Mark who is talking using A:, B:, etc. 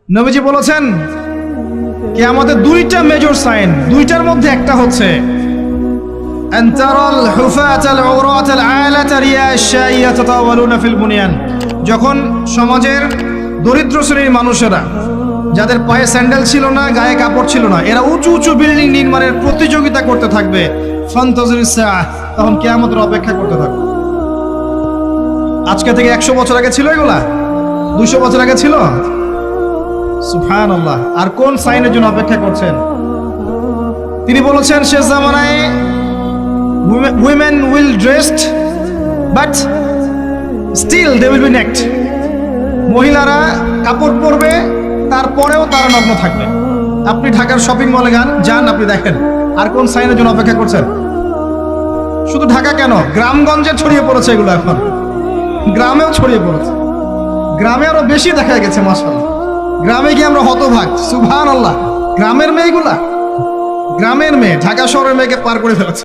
A: নবীজি বলেছেন কিয়ামতের দুইটা মেজর সাইন, দুইটার মধ্যে একটা হচ্ছে আনতারাল হুফাতাল উরাতাল আলাতা রিয়াশা ইয়াতাতাওয়ালুনা ফিল বুনিয়ান। যখন সমাজের দরিদ্র শ্রেণীর মানুষেরা, যাদের পায়ে স্যান্ডেল ছিল না, গায়ে কাপড় ছিল না, এরা উঁচু উঁচু বিল্ডিং নির্মাণের প্রতিযোগিতা করতে থাকবে, ফান্তাজিরিস সাআহ, তখন কিয়ামতের অপেক্ষা করতে থাকবে। আজকে থেকে 100 বছর আগে ছিল এগুলা? 200 বছর আগে ছিল? সুবহানাল্লাহ। আর কোন সাইনের জন্য অপেক্ষা করছেন? তিনি বলেছেন শেষ জামানায় women will dressed but still they will be naked। মহিলারা কাপড় পরবে, তারপরেও তারা নগ্ন থাকবে। আপনি ঢাকার শপিং মলে যান, আপনি দেখেন। আর কোন সাইনের জন্য অপেক্ষা করছেন? শুধু ঢাকা কেন, গ্রামগঞ্জে ছড়িয়ে পড়েছে এগুলো, এখন গ্রামেও ছড়িয়ে পড়েছে। গ্রামে আরো বেশি দেখা গেছে মাশাআল্লাহ। গ্রামে গিয়ে আমরা হতভাগ, সুবহানাল্লাহ। গ্রামের মেয়েগুলা, গ্রামের মেয়ে ঢাকা শহরের মেয়েকে পার করে ফেলেছে।